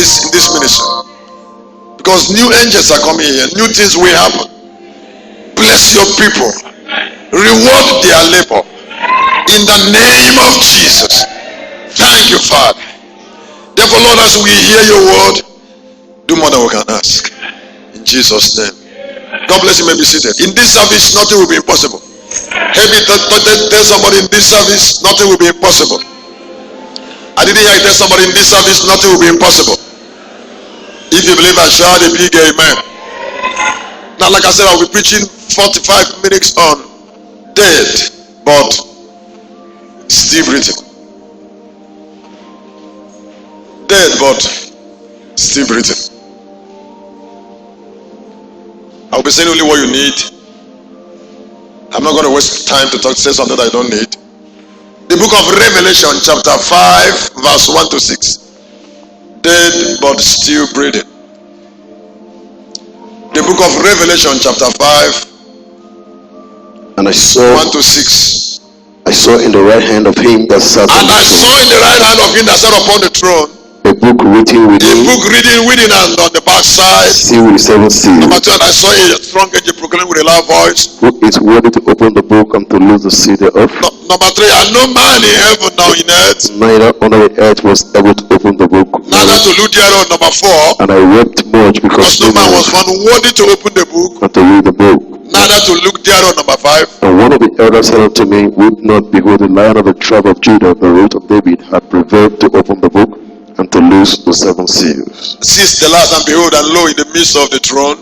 this ministry. Because new angels are coming here, new things will happen. Bless your people, reward their labor in the name of Jesus. Thank you, Father. Therefore, Lord, as we hear your word, do more than we can ask. In Jesus' name. God bless you. May be seated. In this service, nothing will be impossible. Maybe tell somebody in this service, nothing will be impossible. I didn't hear you tell somebody in this service, nothing will be impossible. If you believe, I shout a big amen. Now, like I said, I'll be preaching 45 minutes on dead, but still breathing. Dead, but still breathing. I'll be saying only what you need. I'm not going to waste time to say something that I don't need. The book of Revelation, chapter 5, verse 1 to 6. Dead but still breathing. The book of Revelation, chapter 5, and I saw 1 to 6. I saw in the right hand of him that sat on the throne. And I saw in the right hand of him that sat upon the throne a book written within. A book written and on the back side. Sealed with 7 seals. Number 2, and I saw a strong angel proclaiming with a loud voice. Who is worthy to open the book and to loose the seal thereof? Number 3, and no man in heaven nor in earth. Neither under the earth was able to open the book. Neither to look thereof. Number 4. And I wept much because no man was found worthy to open the book. And to read the book. Neither to look thereof. Number 5. And one of the elders said unto me, would not behold the Lion of the tribe of Judah, the root of David, had prevailed to open the book and to loose the 7 seals. 6, the last, and behold, and lo, in the midst of the throne,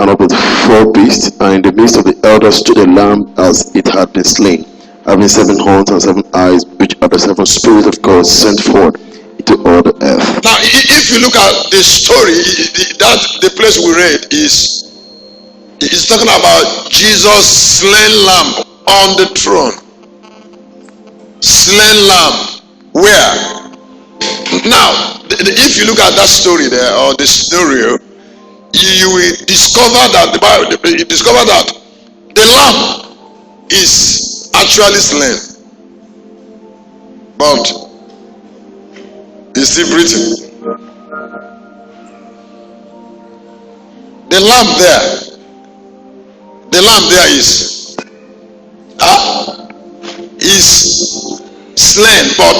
and of the 4 beasts, and in the midst of the elders stood a lamb as it had been slain, having 7 horns and 7 eyes, which are the 7 spirits of God sent forth into all the earth. Now, if you look at the story, the place we read is talking about Jesus slain lamb on the throne. Slain lamb. Where? Now, if you look at that story there, or the scenario, you will discover that the lamb is actually slain, but he's still breathing. The lamb there is slain, but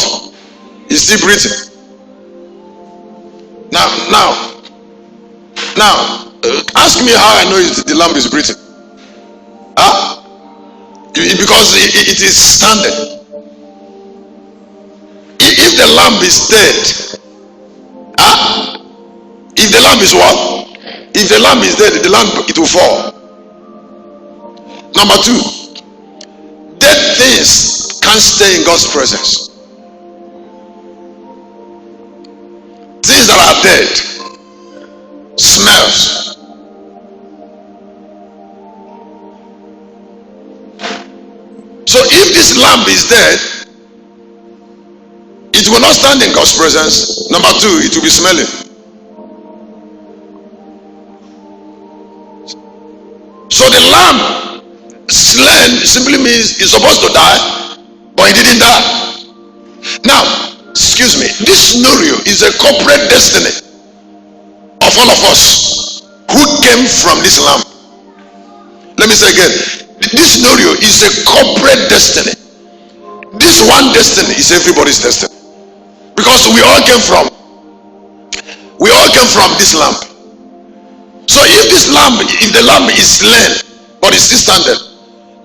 he's still breathing. Now, ask me how I know the lamb is breathing. Because it is standing. If the lamb is dead, if the lamb is what? If the lamb is dead, the lamb, it will fall. Number 2, dead things can't stay in God's presence. Things that are dead, smells. So if this lamb is dead, it will not stand in God's presence. Number 2, it will be smelling. So the lamb slain simply means he's supposed to die, but he didn't die. Now, excuse me, this scenario is a corporate destiny of all of us who came from this lamb. Let me say again, this scenario is a corporate destiny. This one destiny is everybody's destiny, because we all came from this lamb. So if the lamb is slain but is still standing,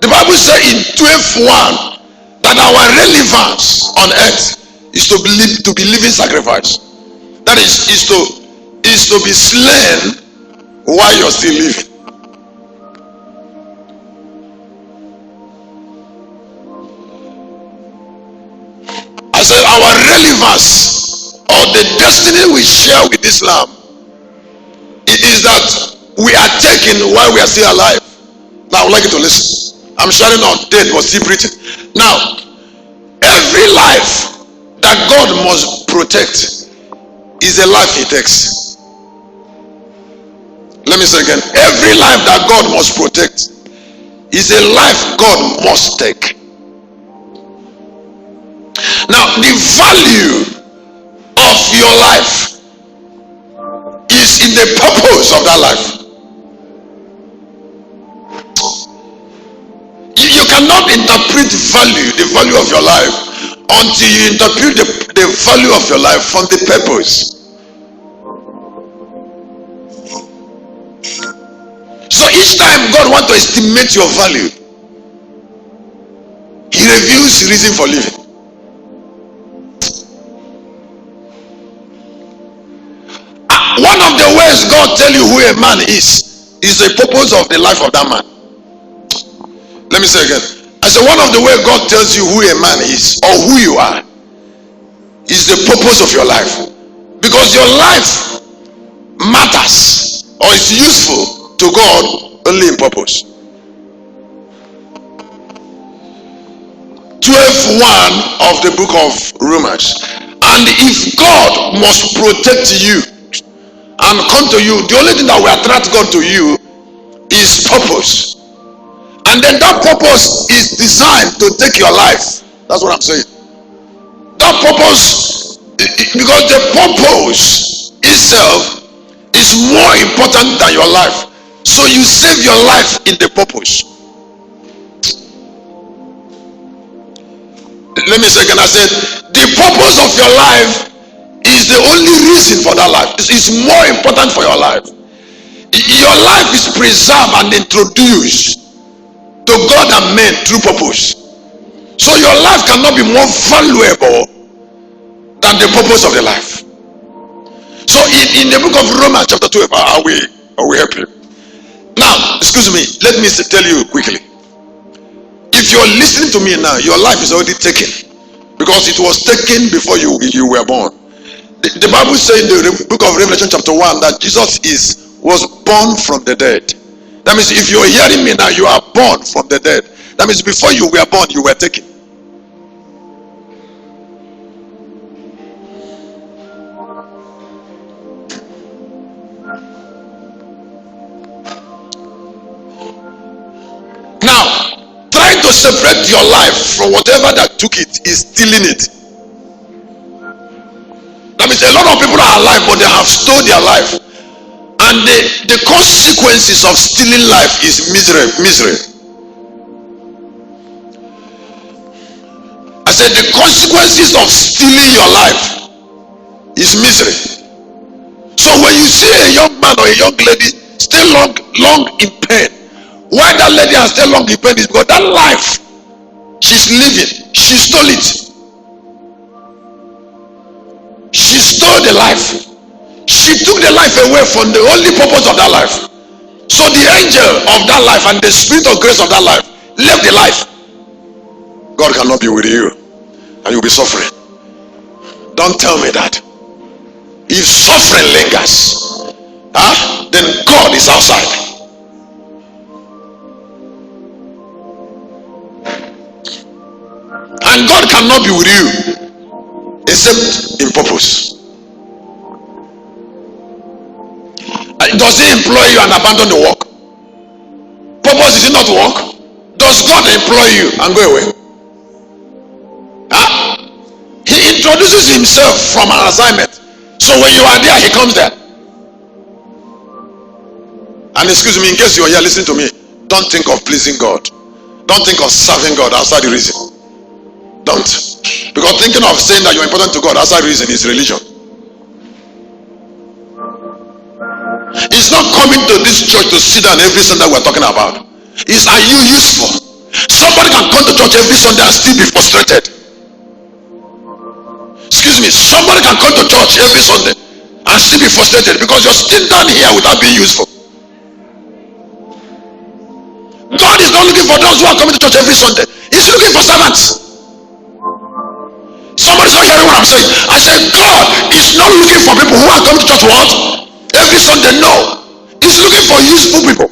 the Bible says in 12:1 that our relevance on earth is to be living sacrifice. That is to be slain while you're still living. I said our relevance, or the destiny we share with this lamb, is that we are taken while we are still alive. Now I would like you to listen. I'm sharing on dead but still breathing. Now, every life that God must protect is a life he takes. Let me say again, every life that God must protect is a life God must take. Now, the value of your life in the purpose of that life. You cannot interpret the value of your life, until you interpret the value of your life from the purpose. So each time God wants to estimate your value, he reveals the reason for living. One of the ways God tells you who a man is the purpose of the life of that man. Let me say again. I said one of the ways God tells you who a man is or who you are is the purpose of your life. Because your life matters or is useful to God only in purpose. 12:1 of the book of Romans. And if God must protect you and come to you, the only thing that will attract God to you is purpose. And then that purpose is designed to take your life. That's what I'm saying. That purpose, because the purpose itself is more important than your life. So you save your life in the purpose. Let me say again. I said the purpose of your life is the only reason for that life. It's more important for your life. Your life is preserved and introduced to God and men through purpose. So your life cannot be more valuable than the purpose of the life. So in the book of Romans chapter 12, I will help you. Now, excuse me, let me tell you quickly. If you're listening to me now, your life is already taken, because it was taken before you were born. The Bible says in the book of Revelation chapter 1 that Jesus was born from the dead. That means if you're hearing me now, you are born from the dead. That means before you were born, you were taken. Now, trying to separate your life from whatever that took it is stealing it. That means a lot of people are alive, but they have stolen their life. And the consequences of stealing life is misery. I said the consequences of stealing your life is misery. So when you see a young man or a young lady stay long in pain, why that lady has stayed long in pain is because that life she's living, she stole it. She stole the life. She took the life away from the only purpose of that life. So the angel of that life and the spirit of grace of that life left the life. God cannot be with you and you'll be suffering. Don't tell me that. If suffering lingers, then God is outside. And God cannot be with you except in purpose. Does he employ you and abandon the work? Purpose is it not work? Does God employ you and go away? He introduces himself from an assignment. So when you are there, he comes there. And excuse me, in case you are here listening to me, don't think of pleasing God. Don't think of serving God outside the reason. Don't. Because thinking of saying that you're important to God outside reason is religion. It's not coming to this church to sit down every Sunday we're talking about. It's, are you useful? Somebody can come to church every Sunday and still be frustrated. Excuse me, somebody can come to church every Sunday and still be frustrated because you're still down here without being useful. God is not looking for those who are coming to church every Sunday. He's looking for servants. Somebody's not hearing what I'm saying. I said God is not looking for people who are coming to church what? Every Sunday. No. He's looking for useful people.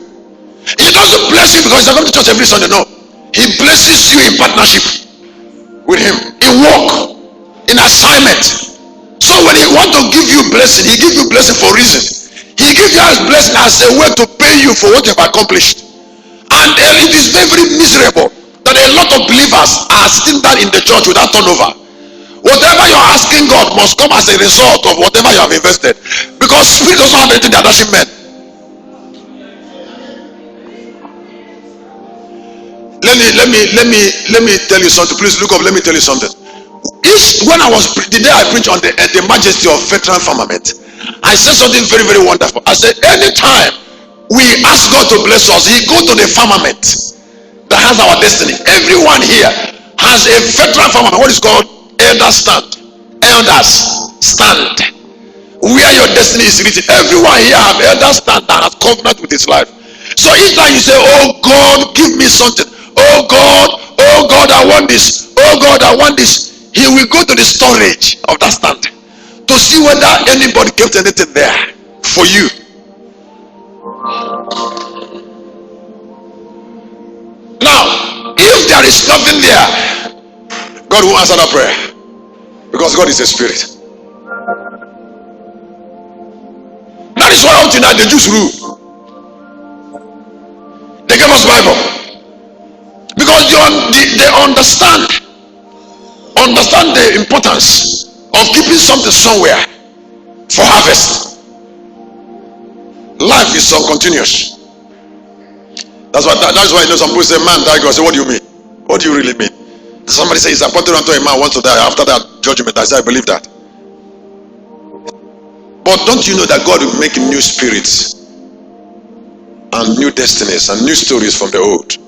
He doesn't bless you because you're coming to church every Sunday. No. He blesses you in partnership with him, in work, in assignment. So when he wants to give you blessing, he gives you blessing for a reason. He gives you his blessing as a way to pay you for what you have accomplished. And it is very, very miserable that a lot of believers are sitting down in the church without turnover. Whatever you're asking God must come as a result of whatever you have invested. Because Because spirit doesn't have anything that doesn't men. Let me tell you something. Please look up. Let me tell you something. When I was the day I preached on the majesty of veteran firmament, I said something very, very wonderful. I said, anytime we ask God to bless us, He go to the firmament that has our destiny. Everyone here has a veteran firmament. What is called elder stand. Elders stand. Where your destiny is written. Everyone here have elder stand that has covenant with his life. So each time you say, oh God, give me something. Oh God, I want this. Oh God, I want this. He will go to the storage of that stand to see whether anybody kept anything there for you. Now, if there is nothing there, God will answer that prayer, because God is a spirit. That is why until now the Jews rule. They gave us Bible because they understand the importance of keeping something somewhere for harvest. Life is so continuous. That's why you know some people say man died. God say, what do you mean? What do you really mean? Somebody says it's appointed unto a man wants to die. After that judgment, I say I believe that. But don't you know that God will make new spirits and new destinies and new stories from the old?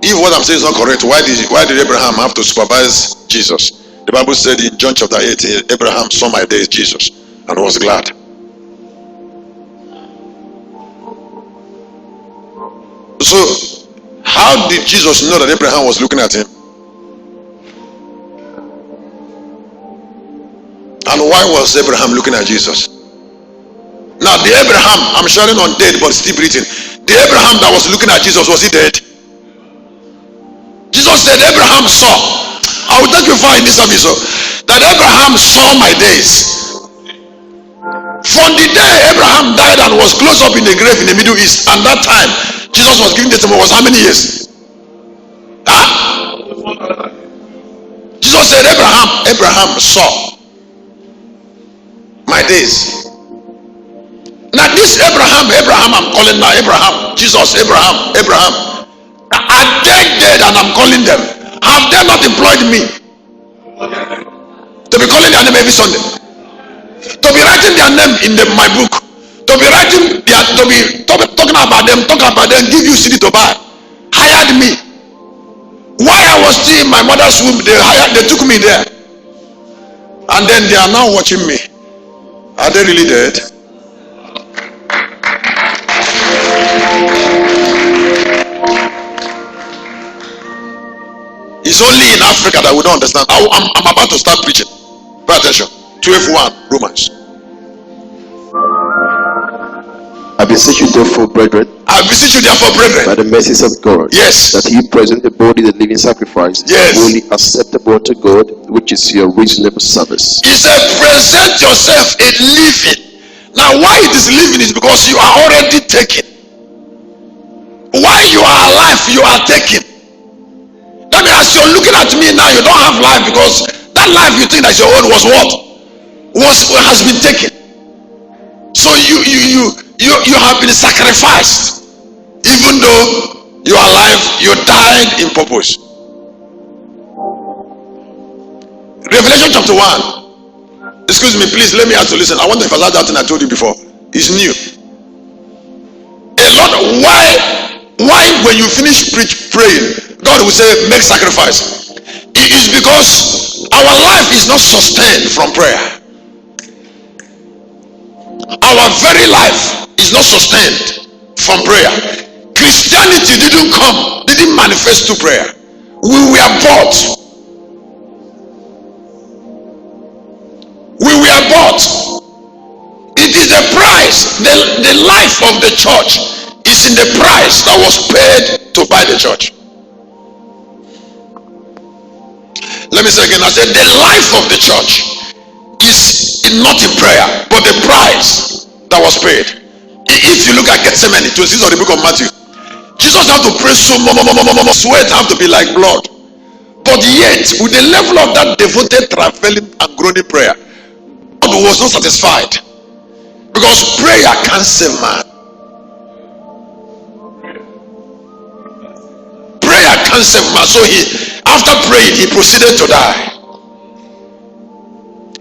If what I'm saying is not correct, why did Abraham have to supervise Jesus? The Bible said in John chapter 8, Abraham saw my days, Jesus, and was glad. So how did Jesus know that Abraham was looking at him? And why was Abraham looking at Jesus? Now the Abraham, I'm sharing on dead but still breathing. The Abraham that was looking at Jesus, was he dead? Jesus said Abraham saw. I will take you far in this service, that Abraham saw my days. From the day Abraham died and was closed up in the grave in the Middle East, and that time Jesus was giving testimony, was how many years? Jesus said Abraham saw my days. Now this Abraham I'm calling now, Abraham, Jesus, Abraham, are they dead and I'm calling them? Have they not employed me to be calling their name every Sunday, to be writing their name in my book, to be writing to be talking about them, give you CD to buy? Hired me. While I was still in my mother's womb, they took me there, and then they are now watching me. Are they really dead? It's only in Africa that we don't understand. I'm about to start preaching. Pay attention. 12:1 Romans. I beseech you therefore, brethren, by the mercies of God, yes, that you present the body the living sacrifice, yes, wholly acceptable unto God, which is your reasonable service. He said, present yourself a living. Now, why it is living is because you are already taken. While you are alive, you are taken. That means as you're looking at me now, you don't have life, because that life you think that's your own was what? Has been taken. So you have been sacrificed. Even though you are alive, you died in purpose. Revelation chapter 1. Excuse me, please let me have to listen. I want to emphasize that thing I told you before. It's new. A lot of why when you finish praying, God will say make sacrifice. It is because our life is not sustained from prayer. Our very life is not sustained from prayer. Christianity didn't manifest to prayer. We were bought. It is the price. The life of the church is in the price that was paid to buy the church. Let me say again. I said the life of the church is not in prayer, but the price that was paid. If you look at Gethsemane, 26 of the book of Matthew, Jesus had to pray so much, sweat have to be like blood. But yet, with the level of that devoted, traveling and groaning prayer, God was not satisfied. Because prayer can't save man. Prayer can't save man. So after praying, he proceeded to die.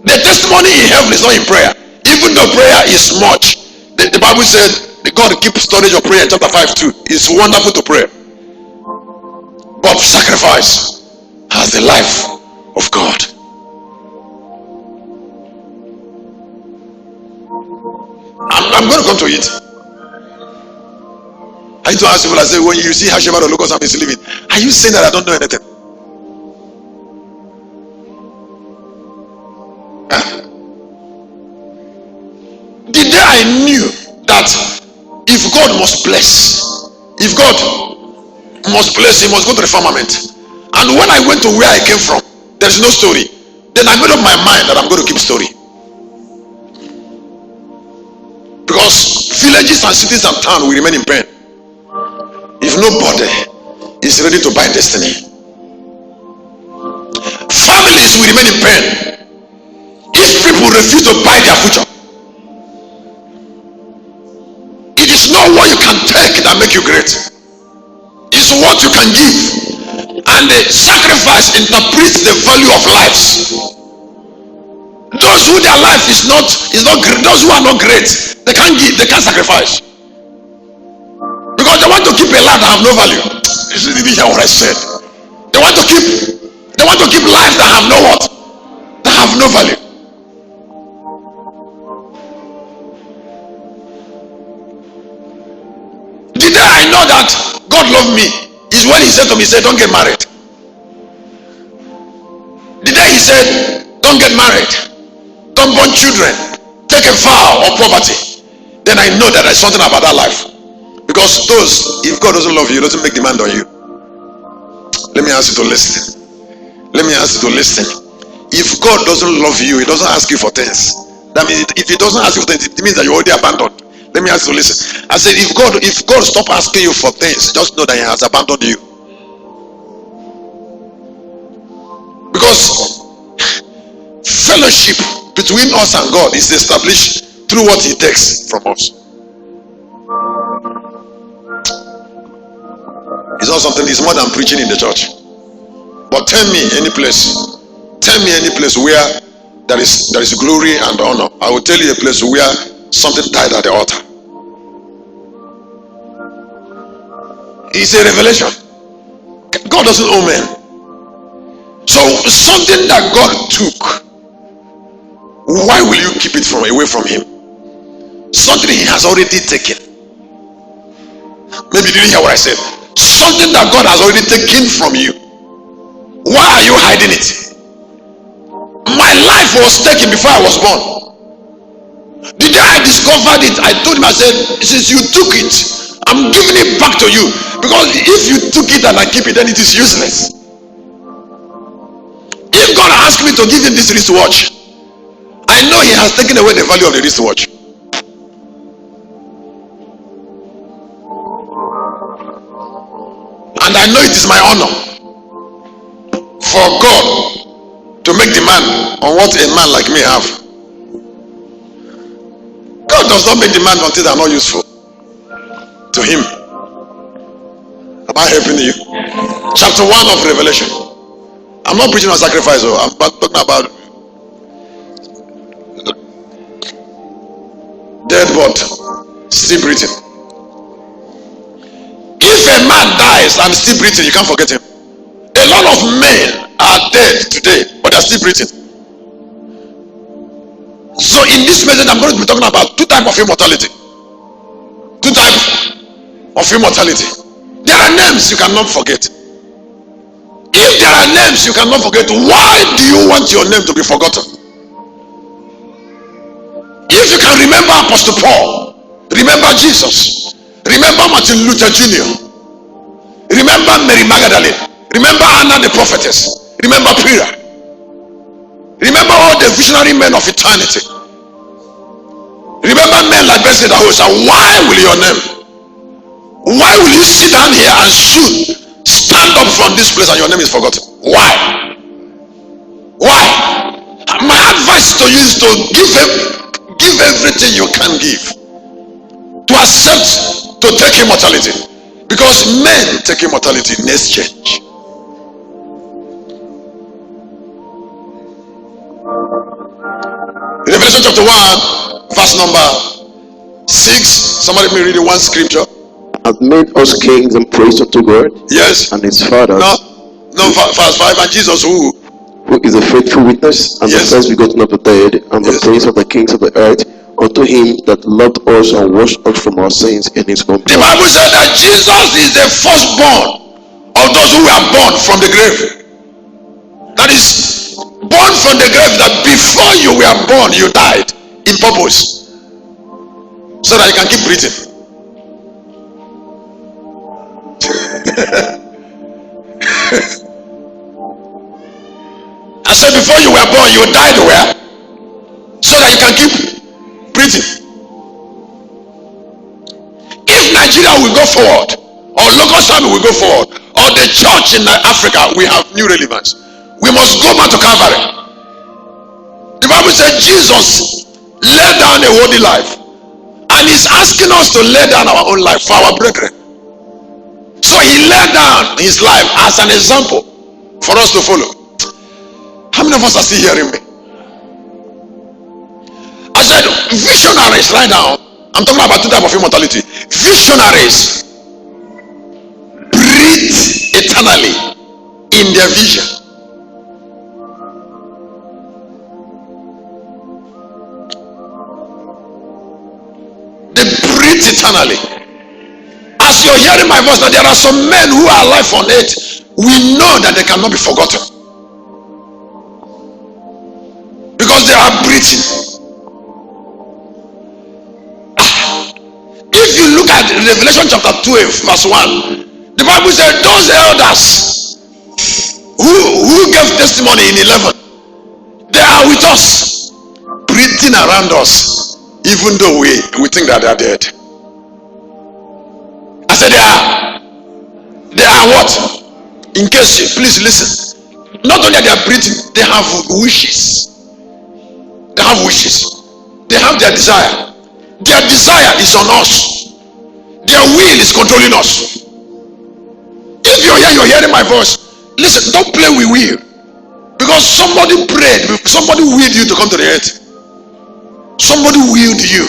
The testimony in heaven is not in prayer. Even though prayer is much, the Bible said God keeps storage of prayer in chapter 5 too. It's wonderful to pray. But sacrifice has the life of God. I'm going to come to it. I need to ask people, I say, when you see Hasheba the locust and is living, are you saying that I don't know anything? The day I knew that if God must bless, if God must bless, he must go to the firmament. And when I went to where I came from, there's no story. Then I made up my mind that I'm going to keep story. Because villages and cities and towns will remain in pain if nobody is ready to buy destiny. Families will remain in pain if people refuse to buy their future. It is not what you can take that make you great. It's what you can give. And the sacrifice interprets the value of lives. Those who their life is not great, those who are not great, they can't give, they can't sacrifice. Because they want to keep a life that have no value. Did you hear what I said? They want to keep lives that have no what? That have no value. The day I know that God loved me is when he said to me, say, don't get married. The day he said, don't get married, don't born children, take a vow of poverty, then I know that there's something about that life. Because if God doesn't love you, he doesn't make demand on you. Let me ask you to listen. Let me ask you to listen. If God doesn't love you, he doesn't ask you for things. That means if he doesn't ask you for things, it means that you're already abandoned. Let me ask you to listen. I said, if God stop asking you for things, just know that he has abandoned you. Because fellowship between us and God is established through what he takes from us. It's not something, it's more than preaching in the church. But tell me any place where there is glory and honor. I will tell you a place where something died at the altar. It's a revelation. God doesn't owe men. So something that God took, why will you keep it away from him? Something he has already taken. Maybe you didn't hear what I said. Something that God has already taken from you. Why are you hiding it? My life was taken before I was born. The day I discovered it, I told him, I said, since you took it, I'm giving it back to you. Because if you took it and I keep it, then it is useless. If God asked me to give him this wristwatch, I know he has taken away the value of the wristwatch. And I know it is my honor for God to make demand on what a man like me have. God does not make demand on things that are not useful to him. Am I helping you? Chapter 1 of Revelation. I'm not preaching on sacrifice, I'm talking about dead but still breathing. If a man dies and still breathing, you can't forget him. A lot of men are dead today, but they're still breathing. So in this message, I'm going to be talking about two types of immortality. Two types of immortality. There are names you cannot forget. If there are names you cannot forget, why do you want your name to be forgotten? If you can remember Apostle Paul, remember Jesus, remember Martin Luther Jr., remember Mary Magdalene, remember Anna the prophetess, remember Peter, remember all the visionary men of eternity, remember men like Bessie the host. Why will your name, why will you sit down here and soon stand up from this place and your name is forgotten? Why? Why? My advice to you is to give give everything you can give, to accept to take immortality, because men take immortality in exchange. Revelation chapter 1 verse number 6. Somebody may read the one scripture. Hath made us kings and priests unto God. Yes. And his Father. No, verse 5. And Jesus who is a faithful witness, and yes, the first begotten of the dead, and the yes, prince of the kings of the earth, unto him that loved us and washed us from our sins in his own blood. The Bible said that Jesus is the firstborn of those who were born from the grave. That is, born from the grave, that before you were born you died in purpose, so that you can keep breathing. I said before you were born you died where? So that you can keep breathing. If Nigeria will go forward, or local family will go forward, or the church in Africa will have new relevance, we must go back to Calvary. The Bible said Jesus laid down a holy life, and is asking us to lay down our own life for our brethren. So he laid down his life as an example for us to follow. How many of us are still hearing me? I said visionaries right now. I'm talking about two types of immortality. Visionaries breathe eternally in their vision. They breathe eternally. As you're hearing my voice now, there are some men who are alive on earth. We know that they cannot be forgotten, because they are breathing. If you look at Revelation chapter 12 verse 1, the Bible said those elders who gave testimony in 11, they are with us, breathing around us, even though we think that they are dead. I said they are what? In case you please listen, not only are they breathing, they have wishes. They have wishes. They have their desire. Their desire is on us. Their will is controlling us. If you're here, you're hearing my voice, listen, don't play with will, because somebody prayed, somebody willed you to come to the earth. Somebody willed you.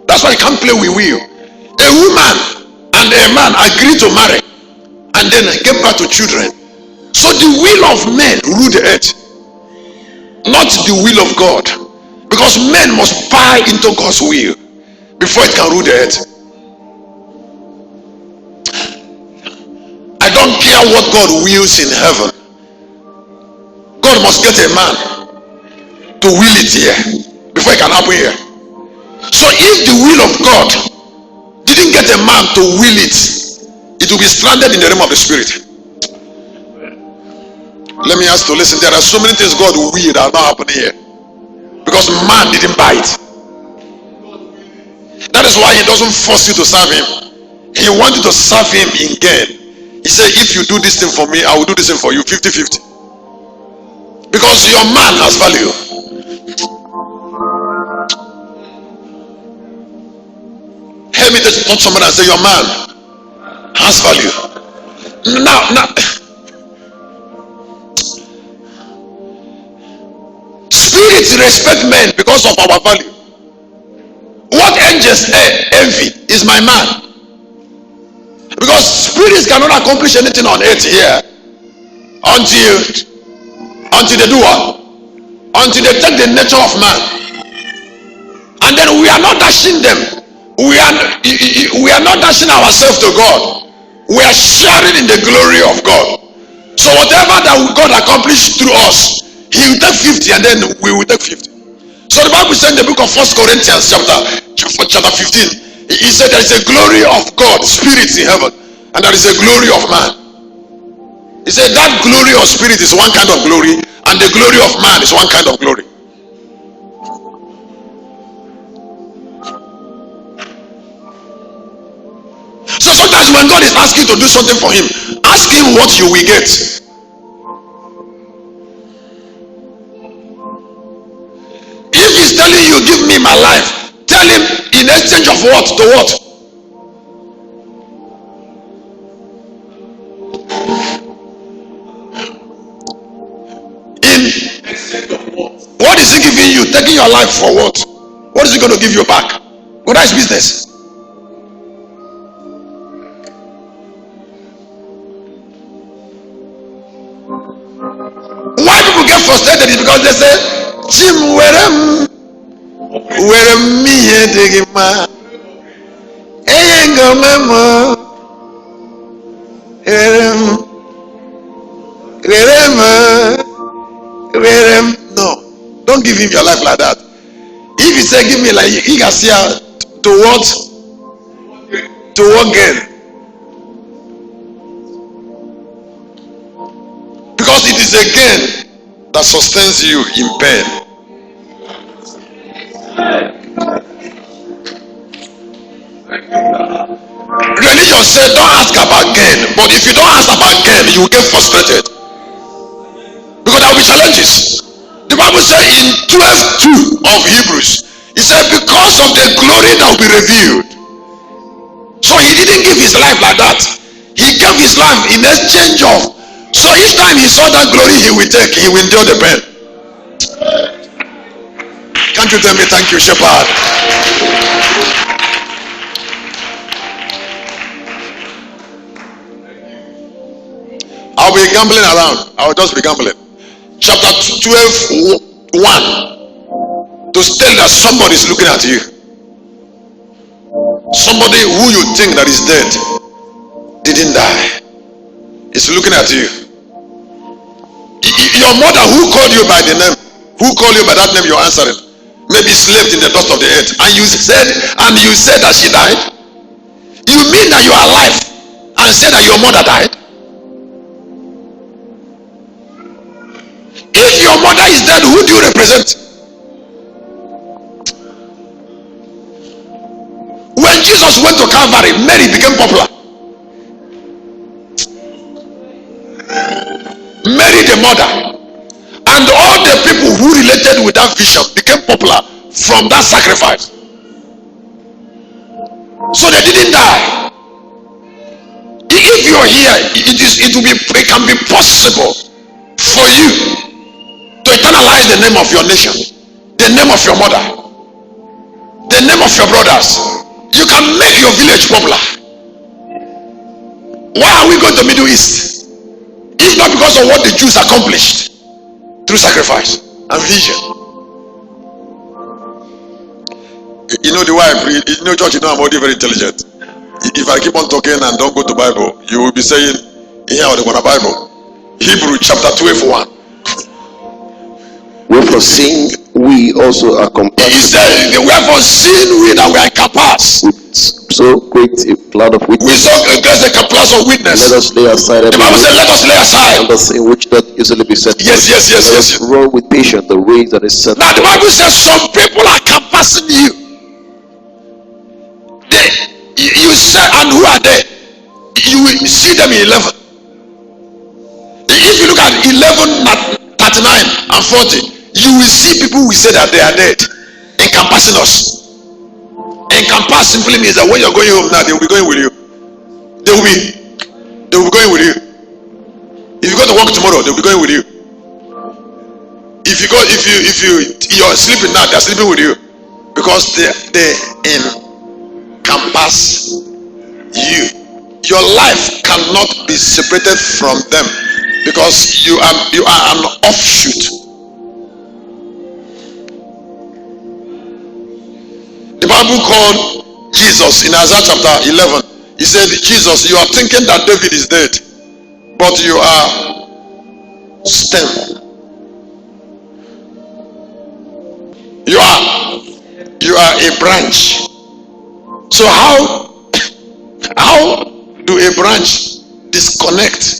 That's why you can't play with will. A woman and a man agreed to marry and then get back to children. So the will of men rule the earth, not the will of God, because men must buy into God's will before it can rule the earth. I don't care what God wills in heaven. God must get a man to will it here before it can happen here. So if the will of God didn't get a man to will it, it will be stranded in the realm of the spirit. Let me ask you to listen. There are so many things God will that are not happening here because man didn't buy it. That is why he doesn't force you to serve him. He wants you to serve him in gain. He said, if you do this thing for me, I will do this thing for you, 50-50. Because your man has value. Help me to touch somebody and say, your man has value. Now spirits respect men because of our value. What angels envy is my man. Because spirits cannot accomplish anything on earth here until they do what? Until they take the nature of man. And then we are not dashing them. We are not dashing ourselves to God. We are sharing in the glory of God. So whatever that God accomplished through us, he will take 50 and then we will take 50. So the Bible said in the book of 1 Corinthians chapter 15, he said there is a glory of God, spirits in heaven, and there is a glory of man. He said that glory of spirit is one kind of glory, and the glory of man is one kind of glory. So sometimes when God is asking you to do something for him, ask him what you will get. If he's telling you, give me my life, tell him in exchange of what to what? In exchange of what is he giving you? Taking your life for what? What is he going to give you back? Well, that's business. Why people get frustrated is because they say, Jim, where me here taking my memo. No, don't give him your life like that. If he say give me like he can see to what? To what gain? Because it is a gain that sustains you in pain. Religion said don't ask about gain, but if you don't ask about gain, you will get frustrated. Because there will be challenges. The Bible said in 12:2 of Hebrews, it said because of the glory that will be revealed. So he didn't give his life like that. He gave his life in exchange of. So each time he saw that glory he will take, he will endure the pain. Can't you tell me thank you, Shepherd? I'll be gambling around. I'll just be gambling. Chapter 12:1 to tell that somebody is looking at you. Somebody who you think that is dead didn't die. Is looking at you. Your mother who called you by the name, who called you by that name you're answering, maybe slept in the dust of the earth, and you said that she died. You mean that you are alive and said that your mother died? If your mother is dead, who do you represent? When Jesus went to Calvary, Mary became popular. Mary the mother and all the people who related with that vision became popular from that sacrifice. So they didn't die. If you're here, it can be possible for you to eternalize the name of your nation, the name of your mother, the name of your brothers. You can make your village popular. Why are we going to Middle East? If not because of what the Jews accomplished through sacrifice and vision. You know the way I preach, you know, church, you know I'm already very intelligent. If I keep on talking and don't go to Bible, you will be saying, here or the one Bible. Hebrew chapter 12:1. Wherefore seeing we also are compassed. He said, wherefore seeing we that we are compassed with so great a cloud of witness. We saw against the cloud of witness. Let us lay aside the Bible said, let us lay aside. And the sin which doth easily beset us. Yes. Run with patience the race that is set. Now the Bible says some people are compassing you. You say, and who are they? You will see them in 11. If you look at 11, 39 and 40, you will see people who say that they are dead, encompassing us. Encompass simply means that when you're going home now, they will be going with you. They will be going with you. If you go to work tomorrow, they will be going with you. If you're sleeping now, they're sleeping with you, because they encompass you. Your life cannot be separated from them, because you are an offshoot. The Bible called Jesus in Isaiah chapter 11. He said, Jesus, you are thinking that David is dead, but you are stem. You are a branch. So how do a branch disconnect?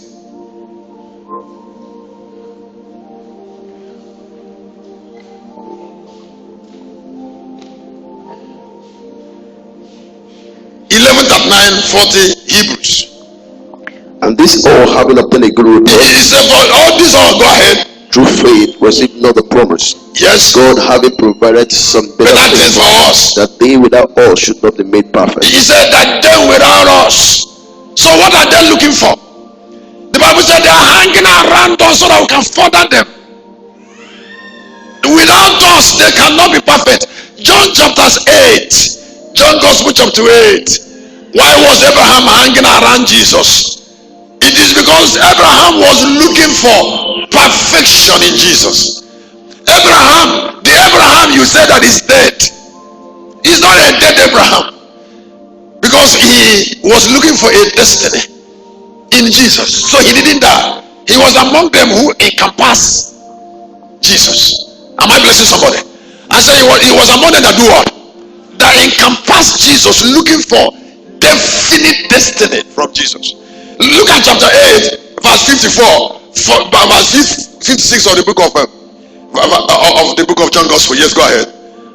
And this all having obtained a good report. He said, but all this all, go ahead. Drew through faith received not the promise. Yes. God having provided some better things for us, that they without us should not be made perfect. He said that they without us. So what are they looking for? The Bible said they are hanging around us so that we can further them. Without us, they cannot be perfect. John chapter 8. John Gospel chapter 8. Why was Abraham hanging around Jesus? It is because Abraham was looking for perfection in Jesus. Abraham, the Abraham you said that is dead, is not a dead Abraham, because he was looking for a destiny in Jesus. So he didn't die. He was among them who encompass Jesus. Am I blessing somebody? I said he was among them that do what? That encompass Jesus, looking for definite destiny from Jesus. Look at chapter 8 verse 54 verse 56 of the book of John Gospel. Yes, go ahead.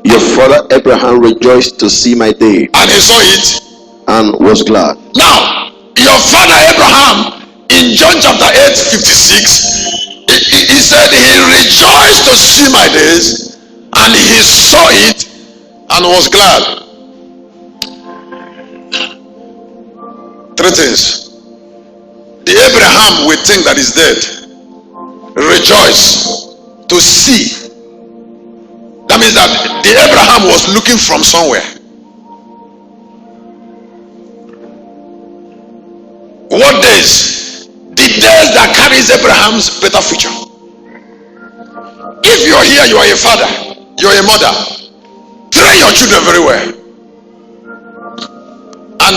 Your father Abraham rejoiced to see my day, and he saw it and was glad. Now your father Abraham in John chapter 8 56, he said he rejoiced to see my days, and he saw it and was glad. Three things. The Abraham we think that is dead rejoice to see. That means that the Abraham was looking from somewhere. What days? The days that carries Abraham's better future. If you're here, you are a father, you're a mother, train your children very well. And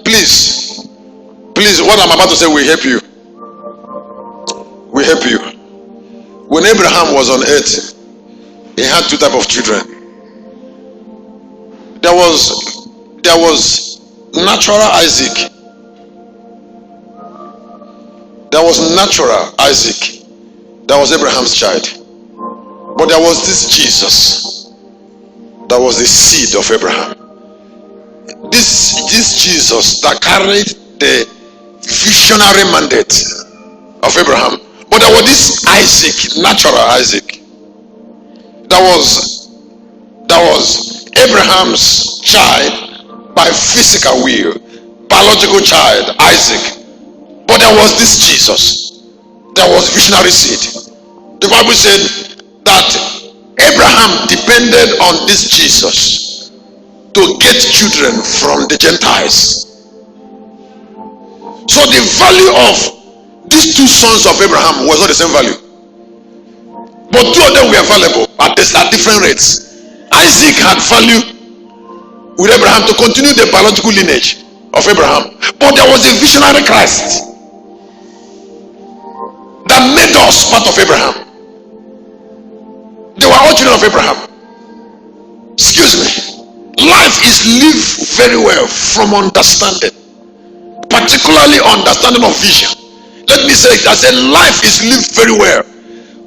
please, what I'm about to say will help you. Will help you. When Abraham was on earth, he had two types of children. There was natural Isaac. There was natural Isaac. That was Abraham's child. But there was this Jesus. That was the seed of Abraham. This Jesus that carried the visionary mandate of Abraham. But there was this Isaac, natural Isaac. That was Abraham's child by physical will, biological child, Isaac. But there was this Jesus. There was visionary seed. The Bible said that Abraham depended on this Jesus to get children from the Gentiles. So the value of these two sons of Abraham was not the same value. But two of them were valuable at different rates. Isaac had value with Abraham to continue the biological lineage of Abraham. But there was a visionary Christ that made us part of Abraham. They were all children of Abraham. Excuse me. Life is lived very well from understanding, particularly understanding of vision. Let me say it. I said life is lived very well.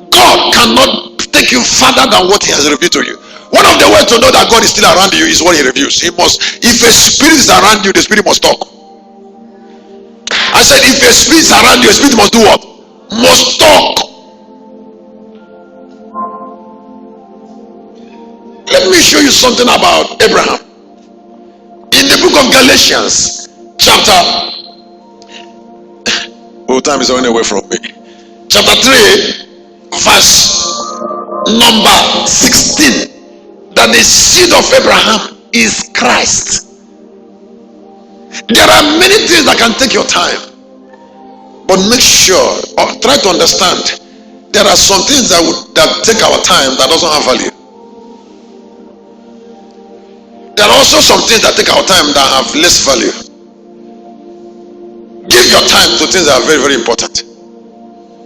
God cannot take you further than what he has revealed to you. One of the ways to know that God is still around you is what he reveals. He must, if a spirit is around you, the spirit must talk. I said if a spirit is around you, a spirit must do what? Must talk. Let me show you something about Abraham. In the book of Galatians, chapter time is running away from me. Chapter 3, verse number 16, that the seed of Abraham is Christ. There are many things that can take your time, but make sure or try to understand there are some things that take our time that doesn't have value. There are also some things that take our time that have less value. Give your time to things that are very, very important.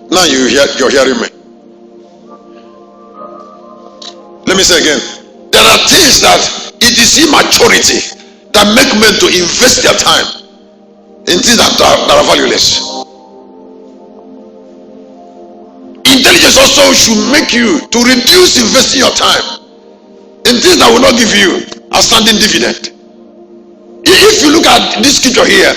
Now you're hearing me. Let me say again. There are things that it is immaturity that make men to invest their time in things that are valueless. Intelligence also should make you to reduce investing your time in things that will not give you a standing dividend. If you look at this scripture here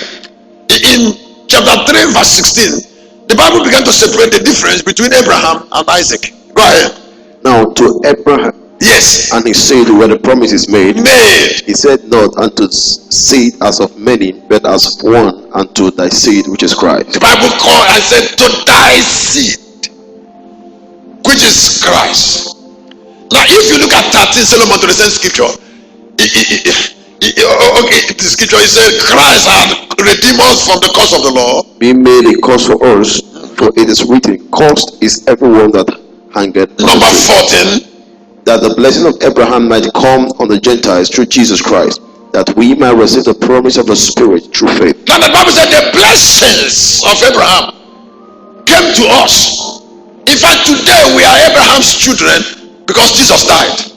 in chapter 3 verse 16, the Bible began to separate the difference between Abraham and Isaac. Go ahead. Now to Abraham, Yes. and he said, when the promise is made, Made. he said not unto seed as of many, but as of one, unto thy seed, which is Christ. The Bible called and said, to thy seed, which is Christ. Now, if you look at 13 Solomon to the same scripture, the scripture is said, Christ had redeemed us from the curse of the law. Being made a curse for us, for it is written, cursed is everyone that hangeth. Number 14. That the blessing of Abraham might come on the Gentiles through Jesus Christ, that we might receive the promise of the Spirit through faith. Now the Bible said the blessings of Abraham came to us. In fact, today we are Abraham's children because Jesus died.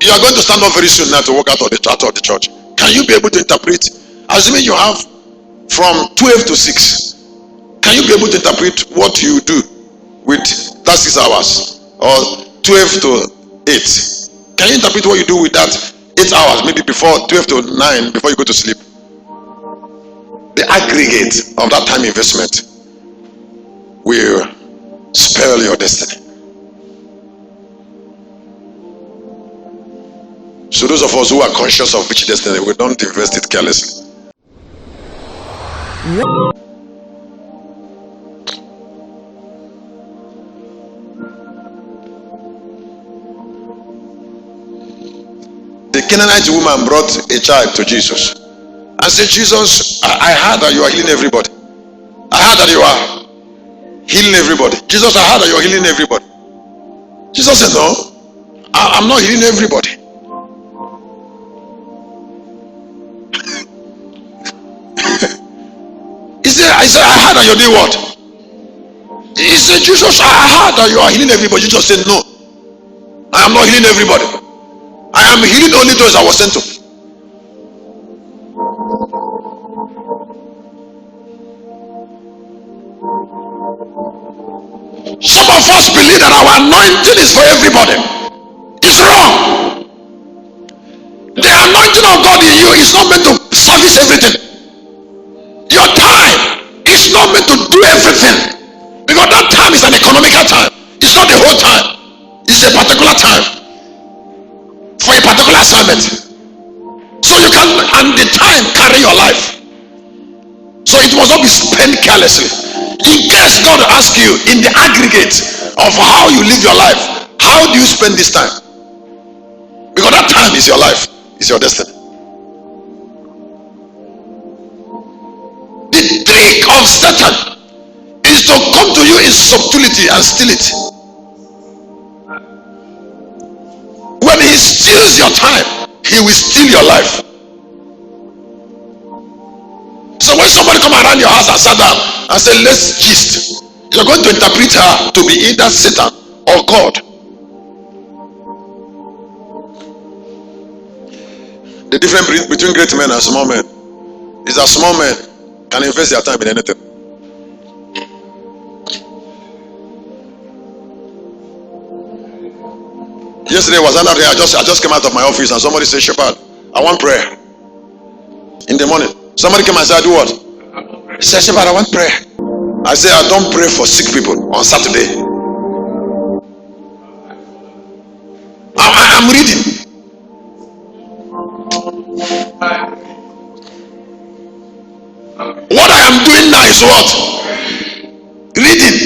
You are going to stand up very soon now to walk out of the church. Can you be able to interpret? Assuming you have from 12 to 6, can you be able to interpret what you do with that 6 hours or 12 to 8? Can you interpret what you do with that 8 hours, maybe before 12 to 9, before you go to sleep? The aggregate of that time investment will spell your destiny. So those of us who are conscious of which destiny, we don't invest it carelessly. The Canaanite woman brought a child to Jesus and said, Jesus, I heard that you are healing everybody. I heard that you are healing everybody. Jesus, I heard that you are healing everybody. Jesus said, no, I'm not healing everybody. I heard that you're doing what? He said, Jesus, I heard that you are healing everybody. Jesus said, no, I am not healing everybody. I am healing only those I was sent to. Some of us believe that our anointing is for everybody. It's wrong. The anointing of God in you is not meant to service everything. Your time is not meant to do everything, because that time is an economical time. It's not the whole time. It's a particular time for a particular assignment. So you can, and the time carry your life. So it must not be spent carelessly. In case God asks you in the aggregate of how you live your life, how do you spend this time? Because that time is your life, is your destiny. The trick of Satan is to come to you in subtlety and steal it. When he steals your time, he will steal your life. So when somebody come around your house and sit down and say, let's gist, you're going to interpret her to be either Satan or God. The difference between great men and small men is that small men can invest their time in anything. Yesterday was another day. I just came out of my office and somebody said, Shepherd, I want prayer. In the morning, somebody came and said, I do what? He said, Shepherd, I want prayer. I said, I don't pray for sick people on Saturday. I'm reading. What I am doing now is what? Reading.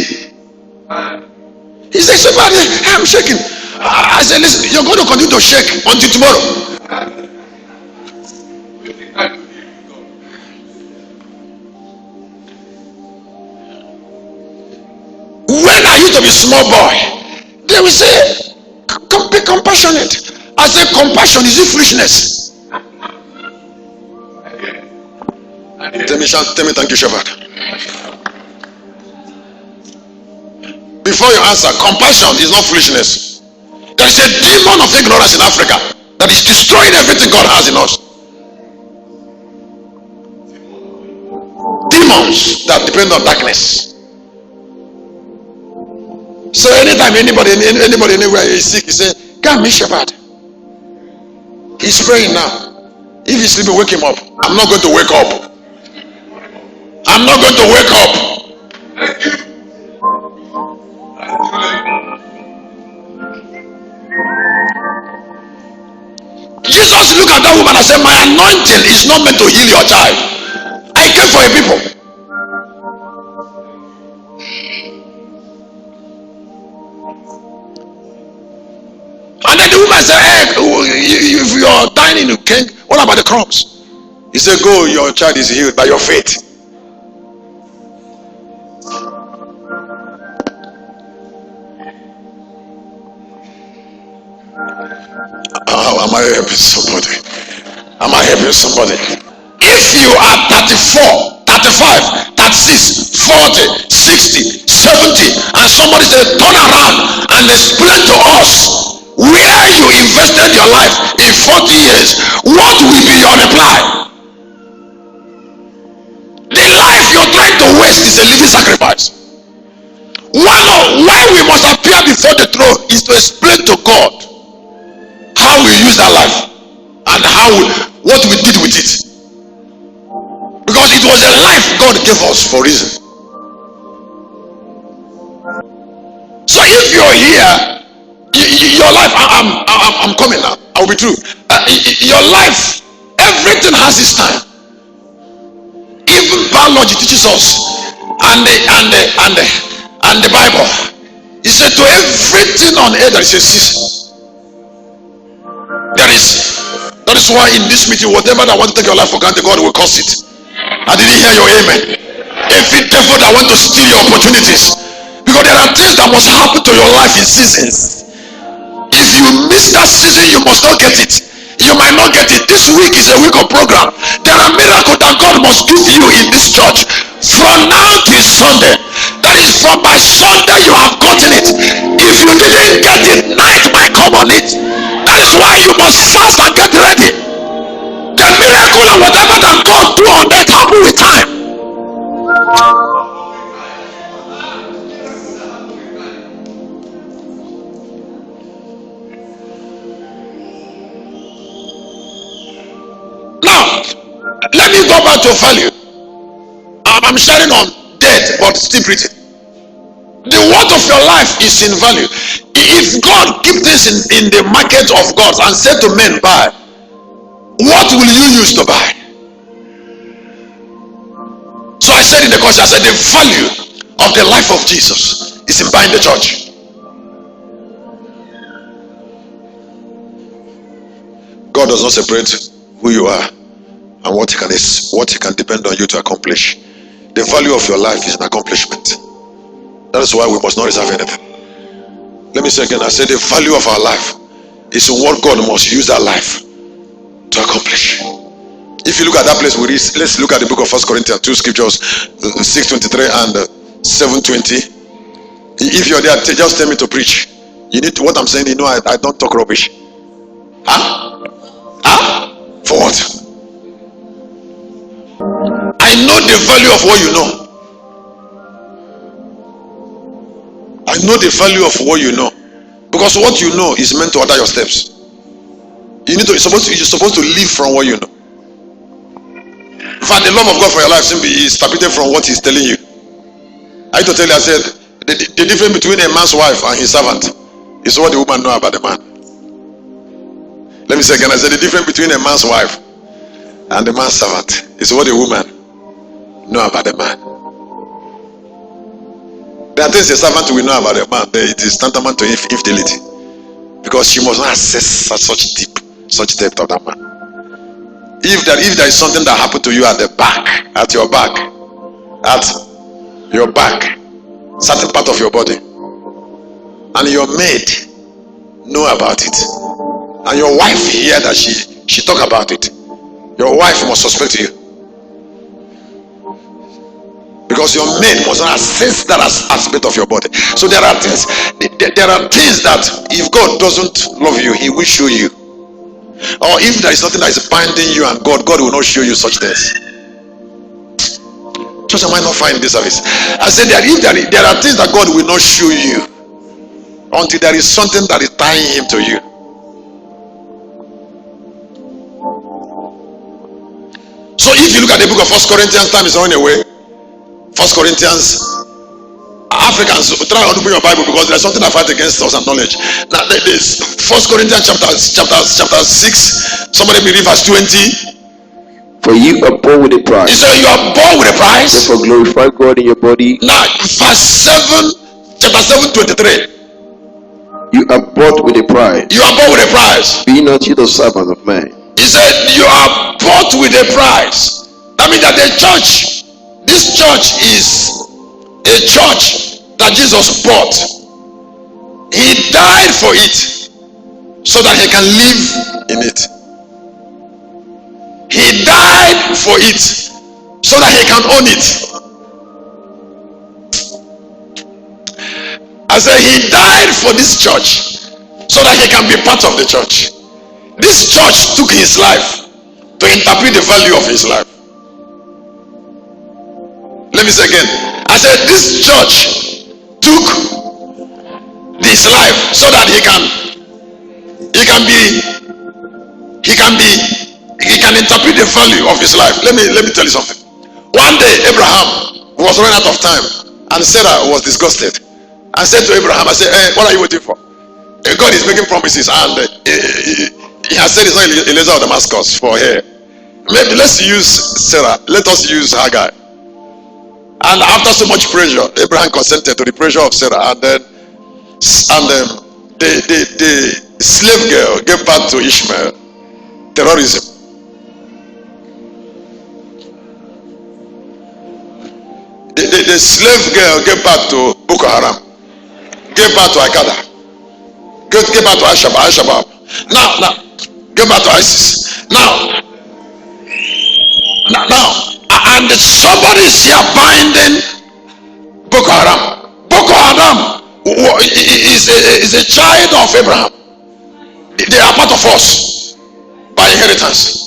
He said, Shepherd, I'm shaking. I said, listen, you're going to continue to shake until tomorrow. When I used to be a small boy, they will say, be compassionate. I said, compassion is it foolishness? Tell me thank you, Shepherd. Before you answer, compassion is not foolishness. There is a demon of ignorance in Africa that is destroying everything God has in us. Demons that depend on darkness. So anytime anybody anywhere is sick, he say, "Come, me Shepherd." He's praying now. If he's sleeping, wake him up. I'm not going to wake up. I'm not going to wake up. at that woman and said, my anointing is not meant to heal your child. I came for a people. And then the woman said, hey, if you're dining in king, what about the crumbs? He said, go, your child is healed by your faith. Am I helping somebody? Am I helping somebody? If you are 34, 35, 36, 40, 60, 70, and somebody said, turn around and explain to us where you invested your life in 40 years, what will be your reply? The life you're trying to waste is a living sacrifice. One of why we must appear before the throne is to explain to God how we use that life and what we did with it, because it was a life God gave us for a reason. So if you're here, your life, I'm coming now, I'll be true. Your life, everything has its time. Even biology teaches us, and the Bible, it said to everything on earth there is a season. That is why in this meeting, whatever that want to take your life for granted, God will cause it. I didn't hear your amen. Every devil that want to steal your opportunities, because there are things that must happen to your life in seasons. If you miss that season, you must not get it. You might not get it. This week is a week of program. There are miracles that God must give you in this church from now till Sunday. That is from by Sunday you have gotten it. If you didn't get it, night might come on it. That is why you must fast and get ready. The miracle and whatever that God do on earth happen with time. Now, let me go back to value. I'm sharing on dead but still breathing. The word of your life is in value. If God keep this in the market of God and said to men, buy, what will you use to buy? So I said in the course, I said the value of the life of Jesus is in buying the church. God does not separate who you are and what he can depend on you to accomplish. The value of your life is an accomplishment. That is why we must not reserve anything. Let me say again, I said the value of our life is in what God must use that life to accomplish. If you look at that place we read, let's look at the book of 1 Corinthians, 2 scriptures, 6:23 and 7:20. If you're there, just tell me to preach. You need to, what I'm saying, you know, I don't talk rubbish. For what? I know the value of what you know. I know the value of what you know, because what you know is meant to order your steps. You're supposed to live from what you know. In fact, the love of God for your life simply is interpreted from what He's telling you. I need to tell you, I said the difference between a man's wife and his servant is what the woman know about the man. Let me say again, I said the difference between a man's wife and the man's servant is what the woman know about the man. There are things a servant will know about a man, it is tantamount to infidelity, because she must not access such depth of that man. If there is something that happened to you at your back, certain part of your body, and your maid know about it, and your wife hear that she talk about it, your wife must suspect you, because your maid must not access that aspect of your body. So there are things that if God doesn't love you, He will show you. Or if there is something that is binding you and God will not show you such things. Church, am I not finding this service? I said that if there are things that God will not show you until there is something that is tying Him to you. So if you look at the book of 1 Corinthians, time is running away. 1 Corinthians, Africans, try to open your Bible because there's something that fight against us and knowledge. Now, this 1 Corinthians chapter 6. Somebody may read verse 20. For you are born with a price. He said, you are born with a price. Therefore glorify God in your body. Now, verse 7, chapter 7:23. You are bought with a price. You are bought with a price. Be not you the servant of man. He said, you are bought with a price. That means that the church, this church is a church that Jesus bought. He died for it so that he can live in it. He died for it so that he can own it. I said he died for this church so that he can be part of the church. This church took his life to interpret the value of his life. Let me say again. I said this church took this life so that he can interpret the value of his life. Let me tell you something. One day Abraham was running out of time and Sarah was disgusted. I said to Abraham, I said, what are you waiting for? God is making promises and he has said it's not Eliezer of Damascus for her. Maybe let's use Sarah. Let us use Hagar. And after so much pressure, Abraham consented to the pressure of Sarah, and then the slave girl gave birth to Ishmael. Terrorism. The slave girl gave birth to Boko Haram, gave birth to Al-Qaeda, gave birth to Al-Shabaab. Now, gave birth to ISIS. Now, and somebody is here binding Boko Haram. Boko Haram is a child of Abraham. They are part of us by inheritance.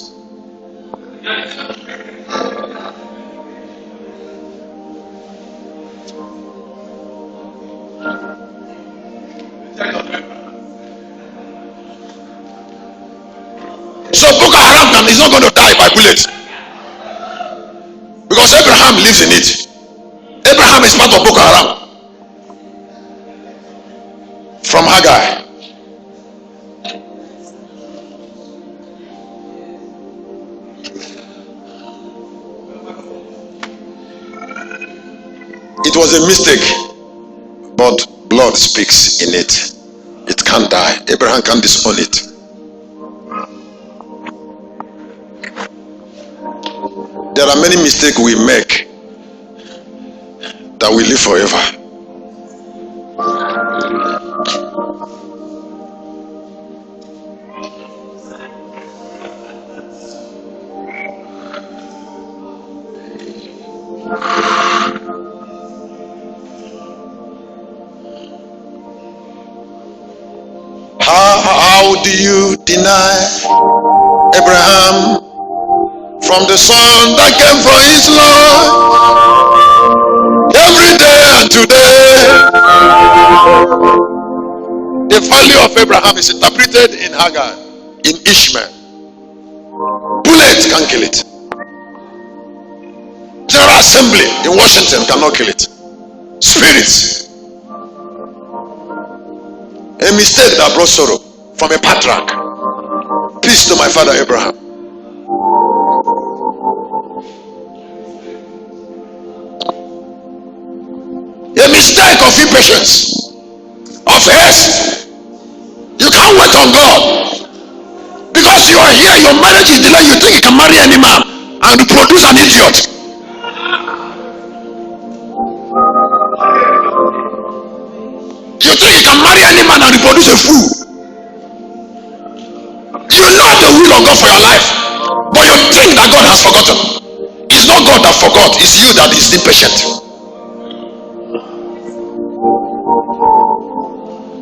So Boko Haram is not going to die by bullets. Because Abraham lives in it. Abraham is part of Boko Haram. From Hagar. It was a mistake, but blood speaks in it. It can't die. Abraham can't disown it. There are many mistakes we make that we live forever. How do you deny Abraham from the son that came from his Lord? Every day and today, the value of Abraham is interpreted in Hagar, in Ishmael. Bullets can kill it. General Assembly in Washington cannot kill it. Spirits. A mistake that brought sorrow from a patriarch. Peace to my father Abraham. A mistake of impatience, of haste. You can't wait on God. Because you are here, your marriage is delayed, you think you can marry any man and produce an idiot. You think you can marry any man and reproduce a fool. You know the will of God for your life, but you think that God has forgotten. It's not God that forgot, it's you that is impatient.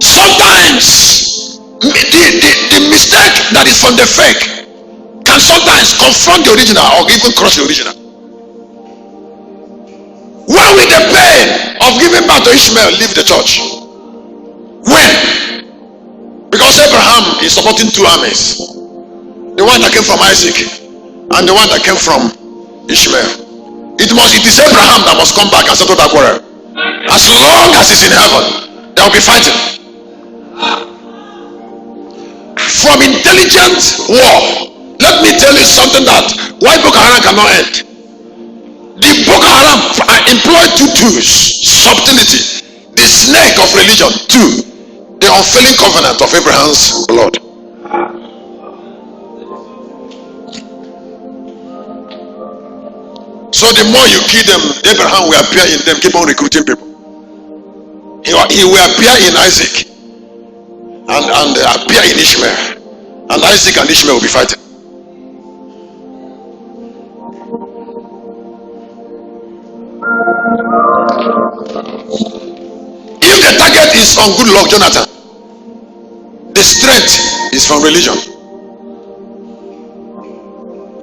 Sometimes the mistake that is from the fake can sometimes confront the original or even crush the original. When will the pain of giving birth to Ishmael leave the church? When? Because Abraham is supporting two armies. The one that came from Isaac and the one that came from Ishmael. It is Abraham that must come back and settle that quarrel. As long as he's in heaven, there will be fighting. From intelligent war. Let me tell you something that why Boko Haram cannot end. The Boko Haram employ two tools: subtlety, the snake of religion; two, the unfailing covenant of Abraham's blood. So the more you kill them, Abraham will appear in them, keep on recruiting people. He will appear in Isaac and appear in Ishmael, and Isaac and Ishmael will be fighting. If the target is on good luck, Jonathan, the strength is from religion.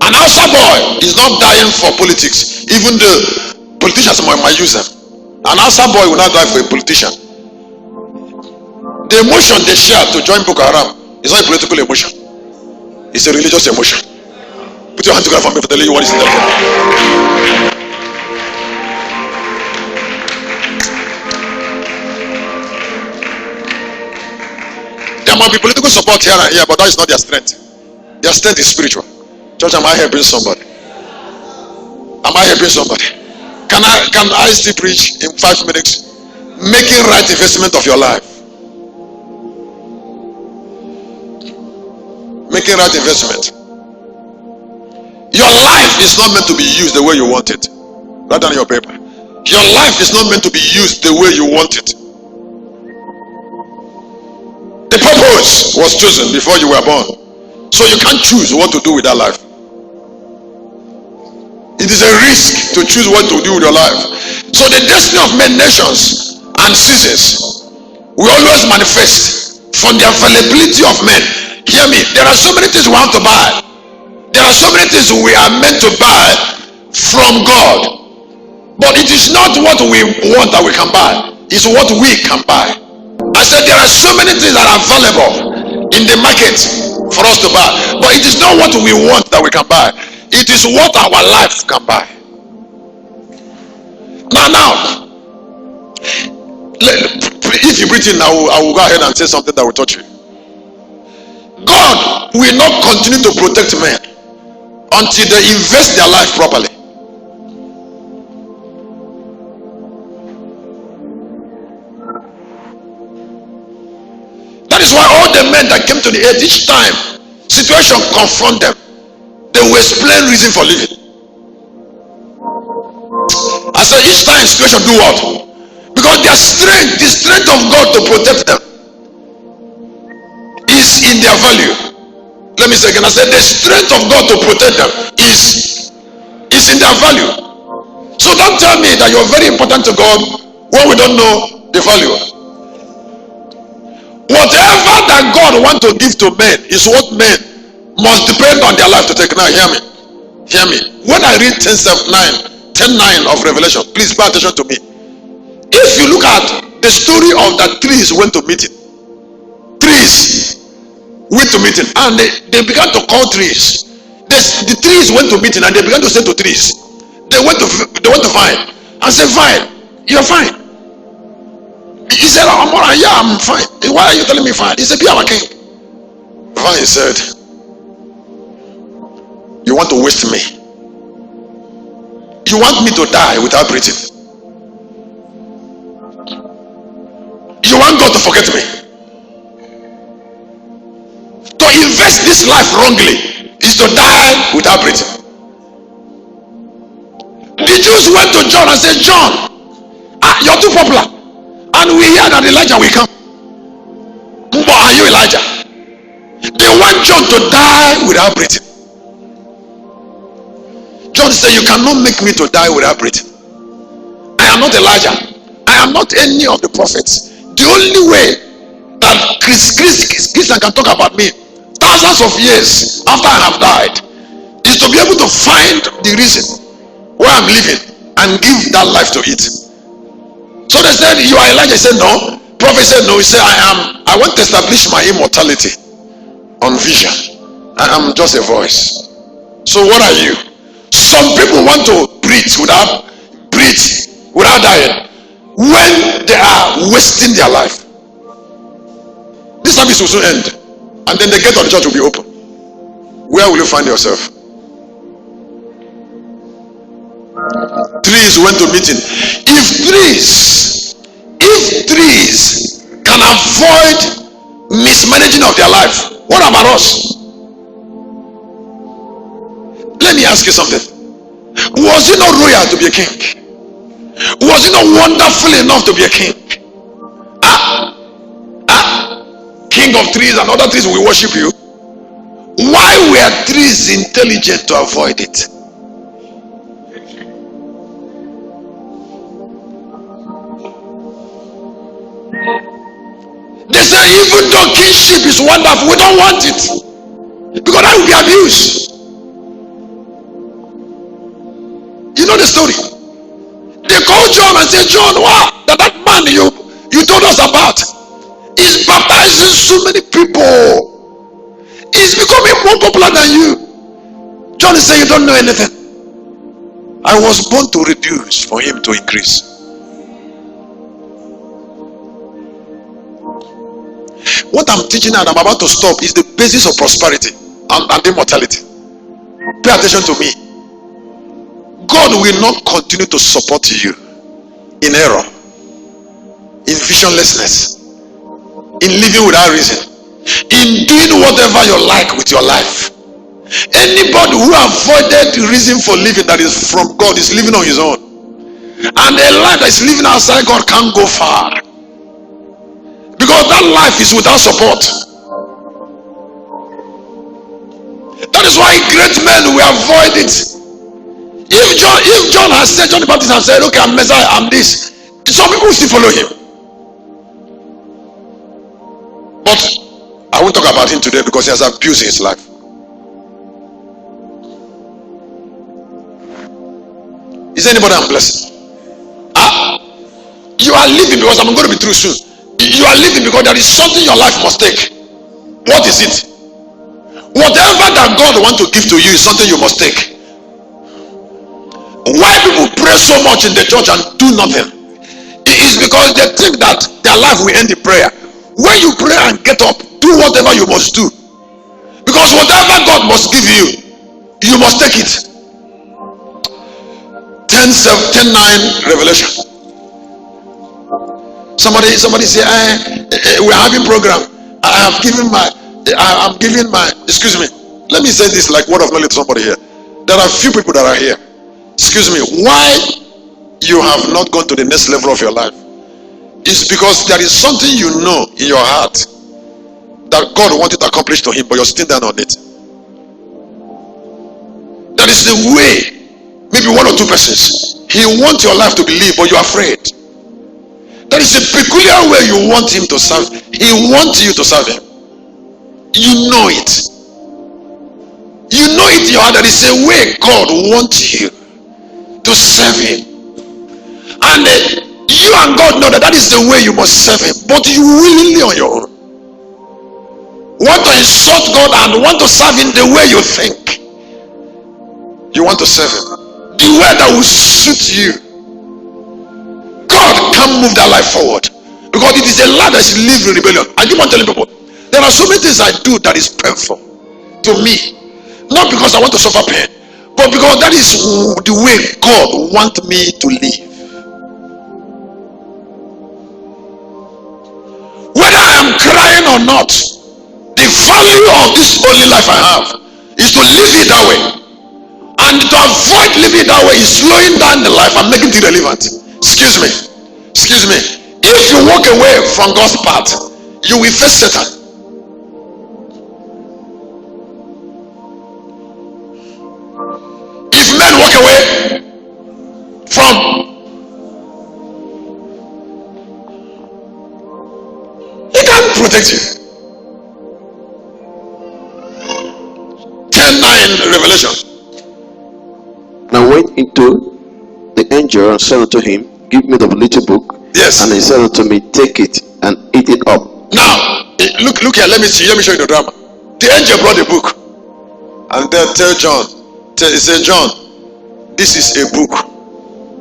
An Hausa boy is not dying for politics, even the politicians might use them. An Hausa boy will not die for a politician. The emotion they share to join Boko Haram is not a political emotion, it's a religious emotion. Put your hand together for me for telling you what is in there. There might be political support here and here, but that is not their strength. Their strength is spiritual. Church, am I helping somebody? Am I helping somebody? Can I still preach in 5 minutes? Making right investment of your life. Making right investment. Your life is not meant to be used the way you want it. Write down your paper. Your life is not meant to be used the way you want it. The purpose was chosen before you were born. So you can't choose what to do with that life. It is a risk to choose what to do with your life. So the destiny of many nations and seasons will always manifest from the availability of men. Hear me. There are so many things we want to buy. There are so many things we are meant to buy from God. But it is not what we want that we can buy. It's what we can buy. I said there are so many things that are available in the market for us to buy, but it is not what we want that we can buy. It is what our life can buy. Now, if you breathe in, I will go ahead and say something that will touch you. God will not continue to protect men until they invest their life properly. That is why all the men that came to the earth, each time situation confront them, they will explain reason for living. I said each time situation do what? Because their strength, the strength of God to protect them is in their value. Let me say again, I said the strength of God to protect them is in their value. So don't tell me that you're very important to God when we don't know the value. Whatever that God wants to give to men is what men must depend on their life to take. Now hear me. Hear me. When I read 10:9 of Revelation, please pay attention to me. If you look at the story of that trees went to meeting. Trees went to meeting and they began to call trees. The trees went to meeting and they began to say to trees. They went to vine and said, vine, you're fine. He said, I'm all right. Yeah, I'm fine. Why are you telling me fine? He said, be our king. Vine said, you want to waste me? You want me to die without breathing? You want God to forget me? To invest this life wrongly is to die without breathing. The Jews went to John and said, John, you're too popular. And we hear that Elijah will come. But are you Elijah? They want John to die without breathing. John said, you cannot make me to die without breathing. I am not Elijah. I am not any of the prophets. The only way that Christian can talk about me thousands of years after I have died is to be able to find the reason why I'm living and give that life to it. So they said, you are Elijah. He said, no. Prophet said, no. He said, I want to establish my immortality on vision. I am just a voice. So what are you? Some people want to breathe without dying. when they are wasting their life. This service will soon end, and then the gate of the church will be open. Where will you find yourself? Trees went to meeting. If trees can avoid mismanaging of their life, what about us? Let me ask you something. Was he not royal to be a king? Was he not wonderful enough to be a king? King of trees and other trees will worship you. Why were trees intelligent to avoid it? They say even though kingship is wonderful, we don't want it, because that will be abuse. You know the story. They called John and said, John, wow, that man you told us about is baptizing so many people. He's becoming more popular than you. John is saying, you don't know anything. I was born to reduce for him to increase. What I'm teaching and I'm about to stop is the basis of prosperity and immortality. Pay attention to me. God will not continue to support you in error, in visionlessness, in living without reason, in doing whatever you like with your life. Anybody who avoided the reason for living that is from God is living on his own, and a life that is living outside God can't go far, because that life is without support. That is why great men will avoid it. If John has said, John the Baptist has said, okay, I'm Messiah, I'm this, some people will still follow him. But I won't talk about him today because he has abused his life. Is anybody I'm blessed? You are living because I'm going to be through soon. You are living because there is something your life must take. What is it? Whatever that God wants to give to you is something you must take. Why people pray so much in the church and do nothing? It is because they think that their life will end in prayer. When you pray and get up, do whatever you must do, because whatever God must give you, you must take it. 10:9 Revelation. Somebody say, we're having program. I'm giving my excuse me, let me say this like word of knowledge to somebody here. There are few people that are here. Excuse me, why you have not gone to the next level of your life is because there is something you know in your heart that God wanted to accomplish to him, but you're sitting down on it. That is the way. Maybe one or two persons, he wants your life to believe, but you're afraid. That is a peculiar way you want him to serve. He wants you to serve him. You know it. You know it in your heart. That is a way God wants you to serve him. And you and God know that is the way you must serve him. But you willingly on your own want to insult God and want to serve him the way you think. You want to serve him the way that will suit you. God can't move that life forward because it is a life that is lived in rebellion. I keep on telling people, there are so many things I do that is painful to me, not because I want to suffer pain, but because that is the way God wants me to live. Whether I am crying or not, the value of this only life I have is to live it that way. And to avoid living that way is slowing down the life and making it irrelevant. Excuse me. If you walk away from God's path, you will face Satan. If men walk away from he can't protect you. 10:9 Revelation. Now went into the angel and said unto him, give me the little book. Yes. And he said unto me, take it and eat it up. Now look here, let me show you the drama. The angel brought the book and then tell John, he said, John, this is a book.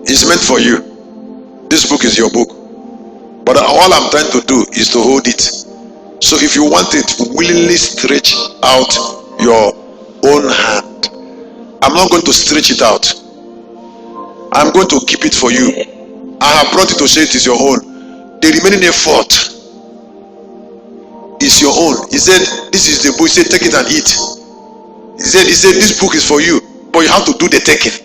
It's meant for you. This book is your book. But all I'm trying to do is to hold it. So if you want it, willingly stretch out your own hand. I'm not going to stretch it out. I'm going to keep it for you. I have brought it to say it is your own. The remaining effort is your own. He said, this is the book. He said, take it and eat. He said, this book is for you, but you have to do the taking.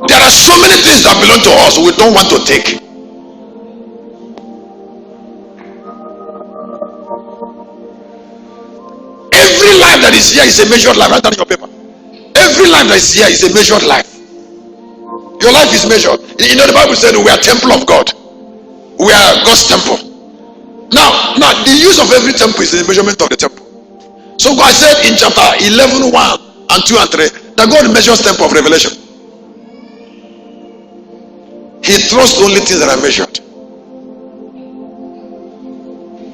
There are so many things that belong to us we don't want to take. Every life that is here is a measured life. Write down in your paper. Every life that is here is a measured life. Your life is measured. You know, the Bible said we are temple of God. We are God's temple. Now the use of every temple is the measurement of the temple. So God said in chapter 11, 1 and 2 and 3 that God measures temple of revelation. He trusts only things that are measured.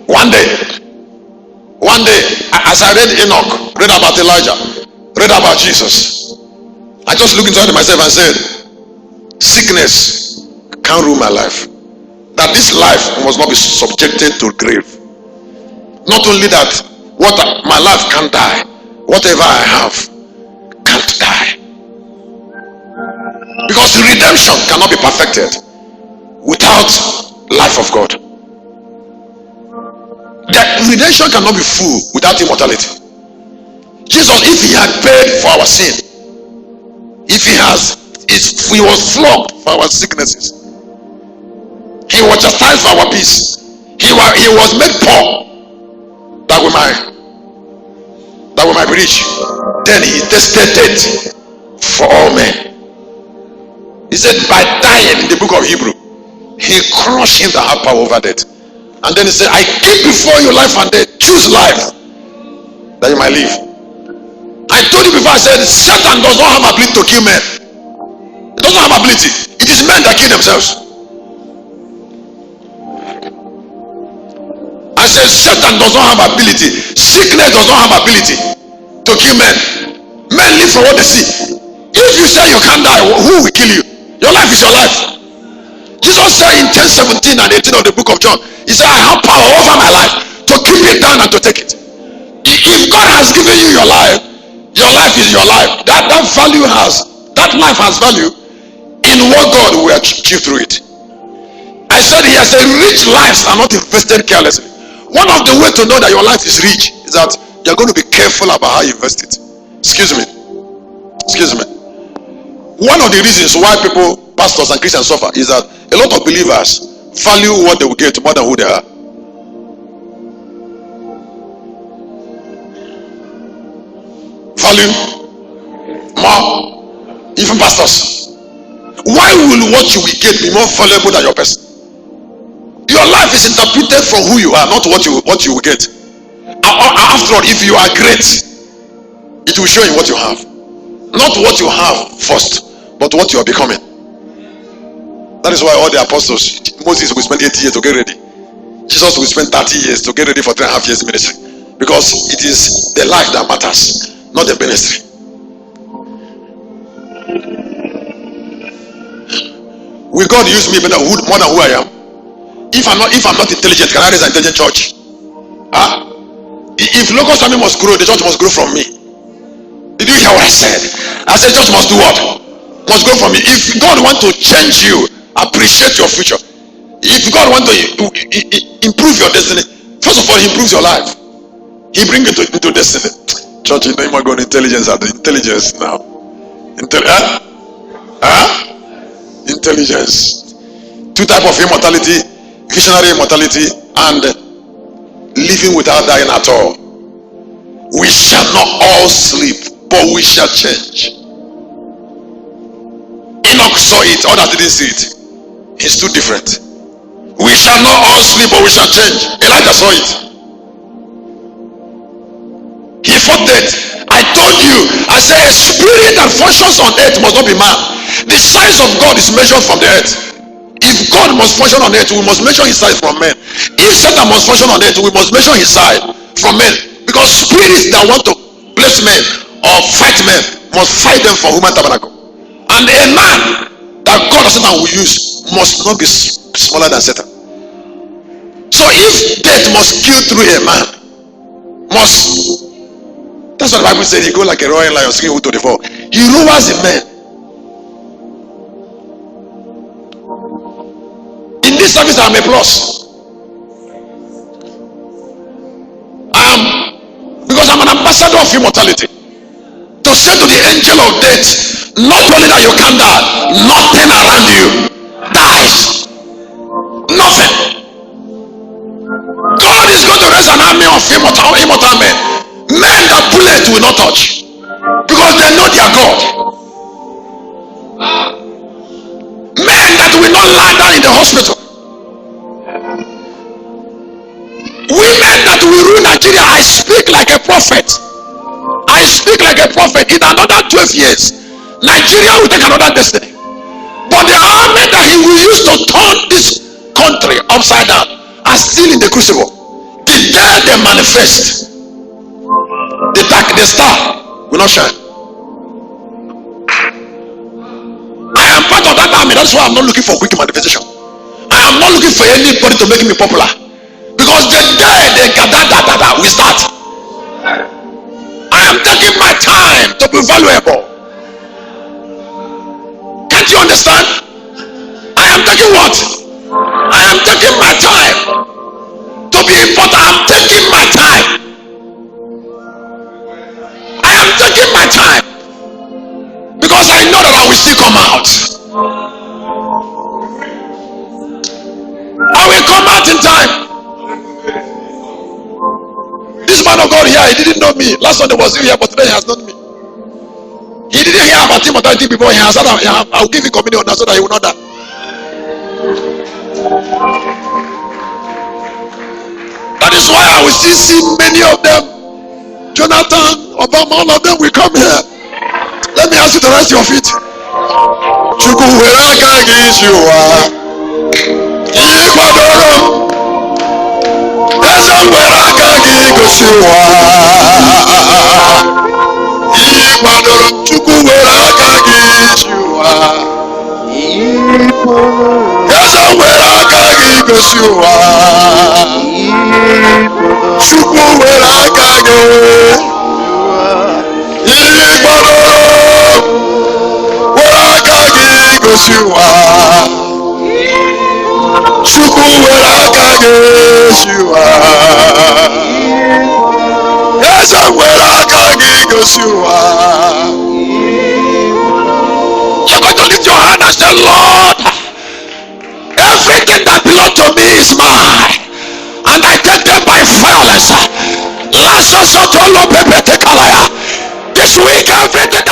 One day, as I read Enoch, read about Elijah, read about Jesus, I just looked inside myself and said, sickness can't rule my life. That this life must not be subjected to grave. Not only that, my life can't die. Whatever I have can't die. Because redemption cannot be perfected without life of God. The redemption cannot be full without immortality. Jesus, if he had paid for our sin, if he was flogged for our sicknesses, he was chastised for our peace, he was made poor that we might be rich, then he tasted death for all men. He said by dying, in the book of Hebrew, he crushed him that had power over death. And then he said, I keep before you life and death. Choose life that you might live. I told you before, I said Satan does not have ability to kill men. He doesn't have ability. It is men that kill themselves. I said Satan does not have ability. Sickness does not have ability to kill men. Men live for what they see. If you say you can't die, who will kill you? Your life is your life. Jesus said in 10:17 and 18 of the book of John, he said, I have power over my life to keep it down and to take it. If God has given you your life is your life. That life has value in what God will achieve through it. I said he has said rich lives are not invested carelessly. One of the ways to know that your life is rich is that you're going to be careful about how you invest it. Excuse me. One of the reasons why pastors and Christians suffer is that a lot of believers value what they will get more than who they are. Value more, even pastors. Why will what you will get be more valuable than your person? Your life is interpreted from who you are, not what you will get. After all, if you are great, it will show in what you have. Not what you have first, but what you are becoming. That is why all the apostles, Moses will spend 80 years to get ready. Jesus will spend 30 years to get ready for 3.5 years ministry. Because it is the life that matters, not the ministry. Will God use me more than who I am? If I'm not intelligent, can I raise an intelligent church? If local family must grow, the church must grow from me. Did you hear what I said? I said church must do what? Must grow from me. If God wants to change you, appreciate your future. If God wants to improve your destiny, first of all, he improves your life. He brings you into destiny. Church, you know you're going intelligence at the intelligence now. Intelligence. Two types of immortality: visionary immortality and living without dying at all. We shall not all sleep, but we shall change. Enoch saw it, others didn't see it. It's too different. We shall not all sleep, but we shall change. Elijah saw it. He fought death. I told you, I said a spirit that functions on earth must not be man. The size of God is measured from the earth. If God must function on earth, we must measure his size from men. If Satan must function on earth, we must measure his size from men. Because spirits that want to bless men or fight men must fight them for human tabernacle. And a man that God or Satan will use must not be smaller than Satan. So if death must kill through a man, that's what the Bible said. He go like a roaring lion, singing to the fall. He lowers the men. In this service, I am a plus. Because I'm an ambassador of immortality. To say to the angel of death, not only that you can't die, nothing around you dies. Nothing. God is going to raise an army of immortal men. Men that bullets will not touch. Because they know their God. Men that will not lie down in the hospital. Women that will rule Nigeria. I speak like a prophet. I speak like a prophet. In another 12 years, Nigeria will take another destiny. But the army that he will use to turn this country upside down are still in the crucible. The day they manifest, the star will not shine. I am part of that army. That's why I'm not looking for quick manifestation. I am not looking for anybody to make me popular. Because the day they gather, we start. I am taking my time to be valuable. Can't you understand? I am taking what? I am taking my time to be important. I am taking my time. I am taking my time because I know that I will still come out. I will come out in time. This man of God here, he didn't know me. Last Sunday was here, but today he has known me. He didn't hear about immortality before. He has said, I'll give you communion now so that he will not die. That is why I will still see many of them. Jonathan, Obama, all of them will come here. Let me ask you to rest your feet. You're going to lift your hand and say, Lord, everything that belongs to me is mine, and I take them by violence. This week, everything